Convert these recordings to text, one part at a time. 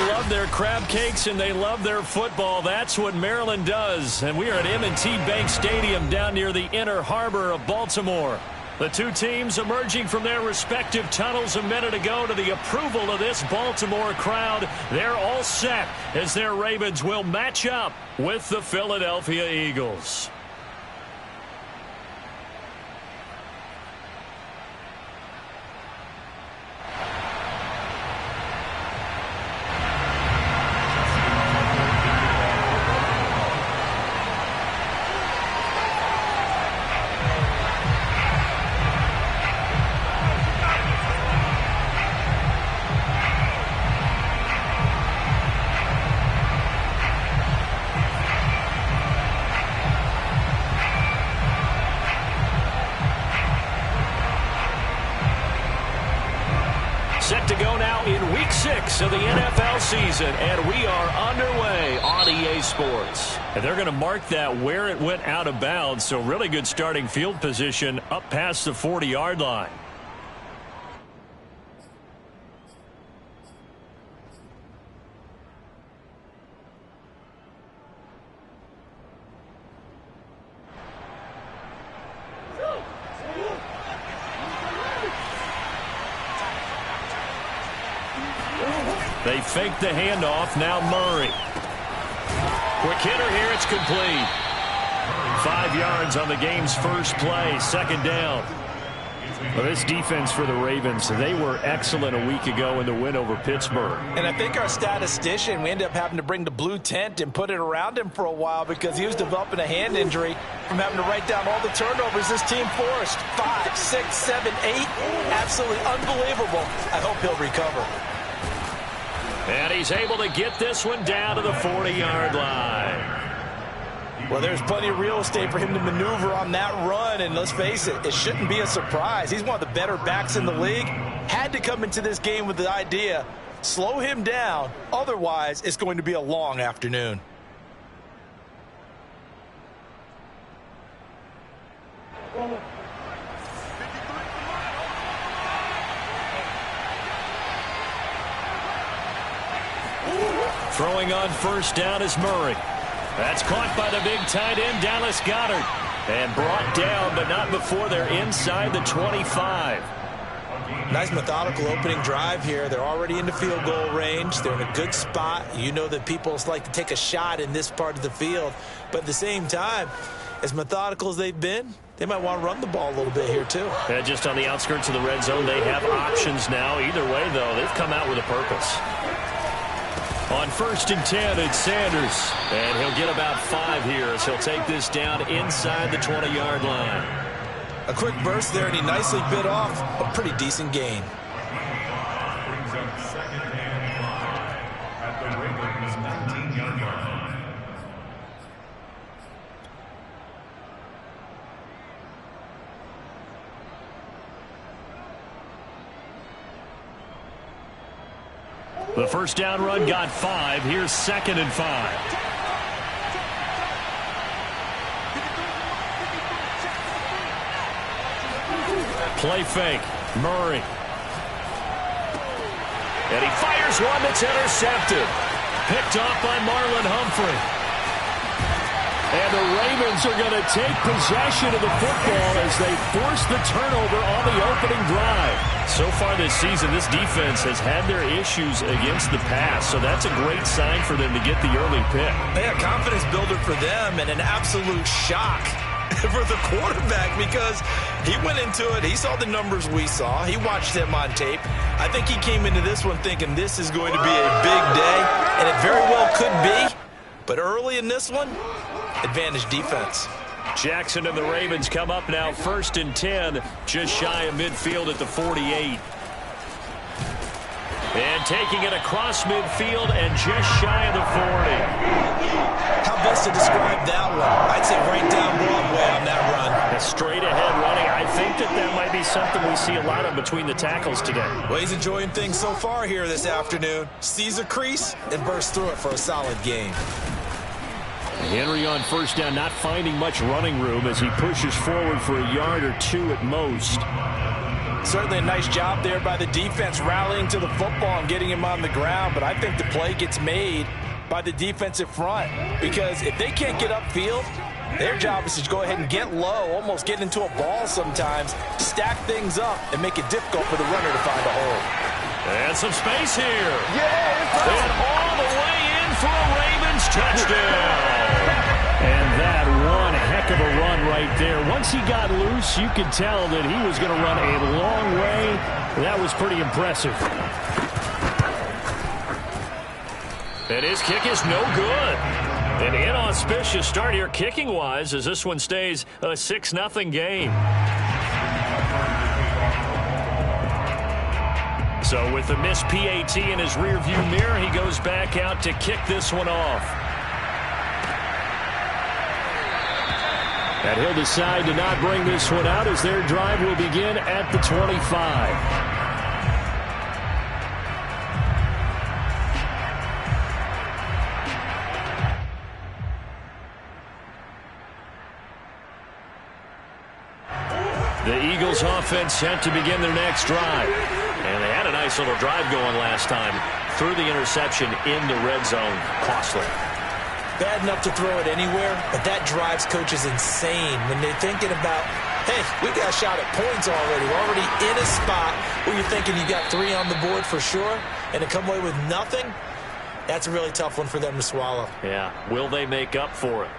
love their crab cakes and they love their football. That's what Maryland does. And we are at M&T Bank Stadium down near the Inner Harbor of Baltimore. The two teams emerging from their respective tunnels a minute ago to the approval of this Baltimore crowd. They're all set as their Ravens will match up with the Philadelphia Eagles. Set to go now in Week 6 of the NFL season, and we are underway on EA Sports. And they're going to mark that where it went out of bounds, so really good starting field position up past the 40-yard line. They fake the handoff. Now Murray. Quick hitter here. It's complete. 5 yards on the game's first play. Second down. Well, this defense for the Ravens, they were excellent a week ago in the win over Pittsburgh. And I think our statistician, we ended up having to bring the blue tent and put it around him for a while because he was developing a hand injury from having to write down all the turnovers this team forced. 5, 6, 7, 8. Absolutely unbelievable. I hope he'll recover. And he's able to get this one down to the 40-yard line. Well, there's plenty of real estate for him to maneuver on that run, and let's face it, it shouldn't be a surprise. He's one of the better backs in the league. Had to come into this game with the idea, slow him down, otherwise it's going to be a long afternoon. Throwing on first down is Murray. That's caught by the big tight end, Dallas Goedert. And brought down, but not before they're inside the 25. Nice methodical opening drive here. They're already into field goal range. They're in a good spot. You know that people like to take a shot in this part of the field. But at the same time, as methodical as they've been, they might want to run the ball a little bit here too. And just on the outskirts of the red zone, they have options now. Either way, though, they've come out with a purpose. On 1st and 10, it's Sanders. And he'll get about 5 here as he'll take this down inside the 20-yard line. A quick burst there, and he nicely bit off a pretty decent gain. Brings up second and 5 at the Ravens' 19-yard line. The first down run got 5. Here's 2nd and 5. Play fake. Murray. And he fires one that's intercepted. Picked off by Marlon Humphrey. And the Ravens are going to take possession of the football as they force the turnover on the opening drive. So far this season, this defense has had their issues against the pass, so that's a great sign for them to get the early pick. Yeah, confidence builder for them and an absolute shock for the quarterback because he went into it. He saw the numbers we saw. He watched them on tape. I think he came into this one thinking this is going to be a big day, and it very well could be. But early in this one, advantage defense. Jackson and the Ravens come up now 1st and 10, just shy of midfield at the 48. And taking it across midfield and just shy of the 40. How best to describe that one? I'd say right down Broadway on that run. A straight ahead running. I think that might be something we see a lot of between the tackles today. Well, he's enjoying things so far here this afternoon. Sees a crease and bursts through it for a solid gain. Henry on first down, not finding much running room as he pushes forward for a yard or 2 at most. Certainly a nice job there by the defense rallying to the football and getting him on the ground, but I think the play gets made by the defensive front because if they can't get upfield, their job is to go ahead and get low, almost get into a ball sometimes, stack things up, and make it difficult for the runner to find a hole. And some space here. And all the way in for a Ravens touchdown. And that one heck of a run right there. Once he got loose, you could tell that he was going to run a long way. That was pretty impressive. And his kick is no good. An inauspicious start here kicking-wise as this one stays a 6-0 game. So with the missed PAT in his rearview mirror, he goes back out to kick this one off. And he'll decide to not bring this one out as their drive will begin at the 25. The Eagles offense set to begin their next drive. And they had a nice little drive going last time. Threw the interception in the red zone. Costly. Bad enough to throw it anywhere, but that drives coaches insane when they're thinking about, hey, we got a shot at points already. We're already in a spot where you're thinking you got 3 on the board for sure, and to come away with nothing, that's a really tough one for them to swallow. Yeah, will they make up for it?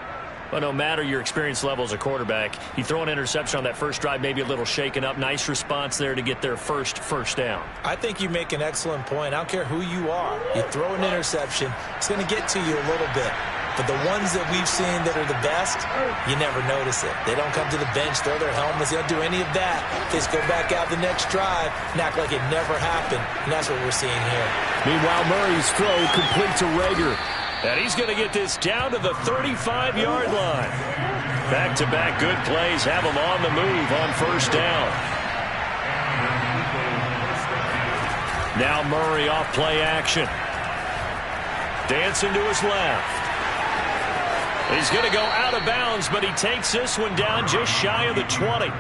But no matter your experience level as a quarterback, you throw an interception on that first drive, maybe a little shaken up. Nice response there to get their first down. I think you make an excellent point. I don't care who you are. You throw an interception, it's going to get to you a little bit. But the ones that we've seen that are the best, you never notice it. They don't come to the bench, throw their helmets. They don't do any of that. They just go back out the next drive and act like it never happened. And that's what we're seeing here. Meanwhile, Murray's throw complete to Rager. And he's going to get this down to the 35-yard line. Back-to-back good plays have him on the move on first down. Now Murray off play action. Dancing to his left. He's going to go out of bounds, but he takes this one down just shy of the 20.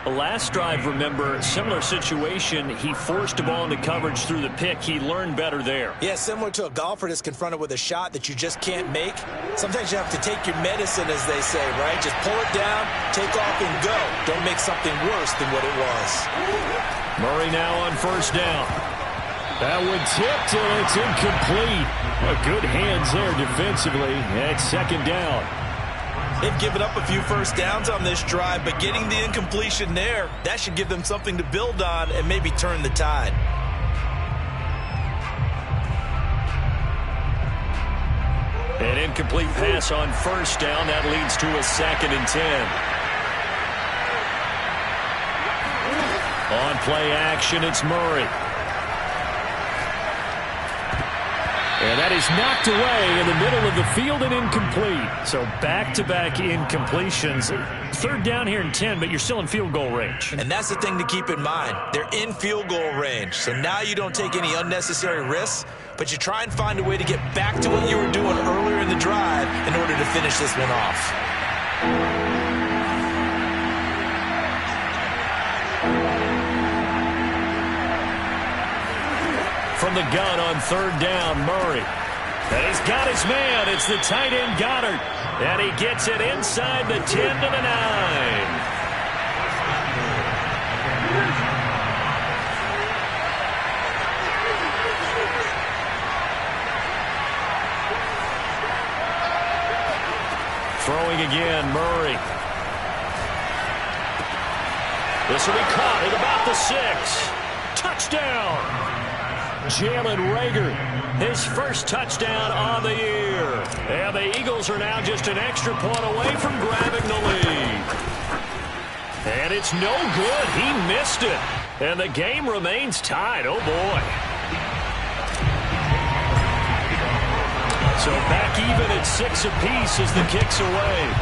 The last drive, remember, similar situation. He forced the ball into coverage through the pick. He learned better there. Yeah, similar to a golfer that's confronted with a shot that you just can't make. Sometimes you have to take your medicine, as they say, right? Just pull it down, take off, and go. Don't make something worse than what it was. Murray now on first down. That one tipped, and it's incomplete. Good hands there defensively. It's second down. They've given up a few first downs on this drive, but getting the incompletion there, that should give them something to build on and maybe turn the tide. An incomplete pass on first down. That leads to a 2nd and 10. On play action, it's Murray. And that is knocked away in the middle of the field and incomplete. So back-to-back incompletions. Third down here in 10, but you're still in field goal range. And that's the thing to keep in mind. They're in field goal range. So now you don't take any unnecessary risks, but you try and find a way to get back to what you were doing earlier in the drive in order to finish this one off. From the gun on third down, Murray. And he's got his man. It's the tight end, Goddard. And he gets it inside the 10 to the 9. Throwing again, Murray. This will be caught at about the 6. Touchdown! Jalen Rager, his first touchdown on the year. And the Eagles are now just an extra point away from grabbing the lead. And it's no good. He missed it. And the game remains tied. Oh, boy. So back even at 6 apiece as the kick's away.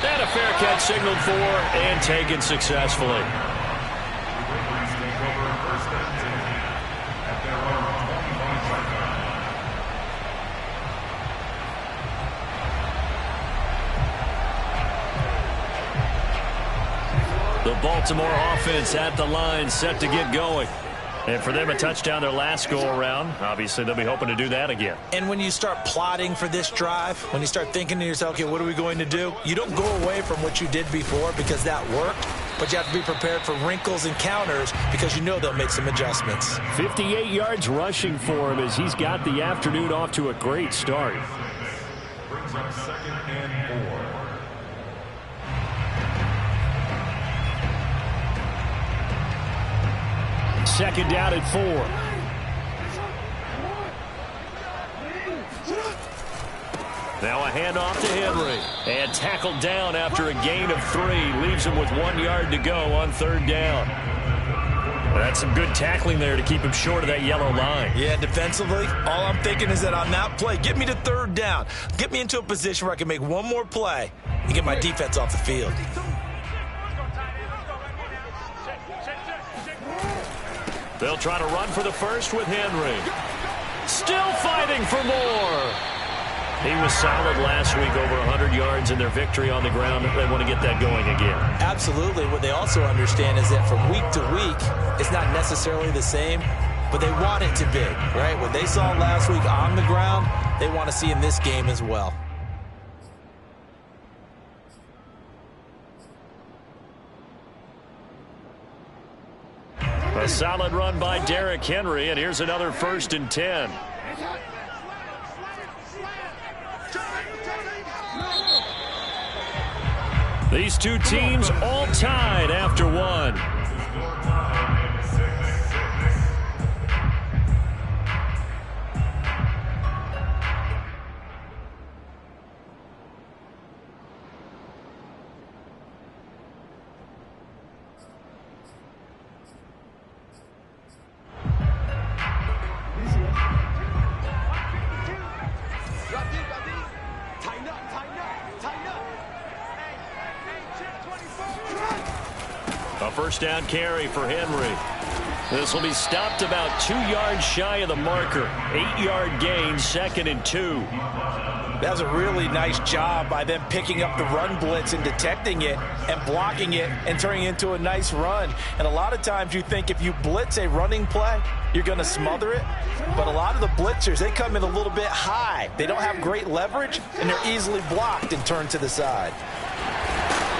And a fair catch signaled for and taken successfully. The Baltimore offense at the line, set to get going. And for them, a touchdown their last go-around. Obviously, they'll be hoping to do that again. And when you start plotting for this drive, when you start thinking to yourself, okay, what are we going to do? You don't go away from what you did before because that worked, but you have to be prepared for wrinkles and counters because you know they'll make some adjustments. 58 yards rushing for him as he's got the afternoon off to a great start. Brings up 2nd and 4. Second down at 4. Now a handoff to Henry. And tackled down after a gain of 3. Leaves him with 1 yard to go on 3rd down. That's some good tackling there to keep him short of that yellow line. Yeah, defensively, all I'm thinking is that on that play, get me to 3rd down. Get me into a position where I can make one more play and get my defense off the field. They'll try to run for the first with Henry. Still fighting for more. He was solid last week, over 100 yards in their victory on the ground. They want to get that going again. Absolutely. What they also understand is that from week to week, it's not necessarily the same, but they want it to be, right? What they saw last week on the ground, they want to see in this game as well. A solid run by Derrick Henry, and here's another 1st and 10. These two teams all tied after 1. A 1st down carry for Henry. This will be stopped about 2 yards shy of the marker. 8-yard gain, 2nd and 2. That was a really nice job by them picking up the run blitz and detecting it and blocking it and turning it into a nice run. And a lot of times you think if you blitz a running play, you're going to smother it. But a lot of the blitzers, they come in a little bit high. They don't have great leverage, and they're easily blocked and turned to the side.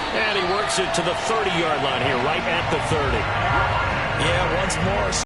And he works it to the 30-yard line here, right at the 30. Yeah, once more.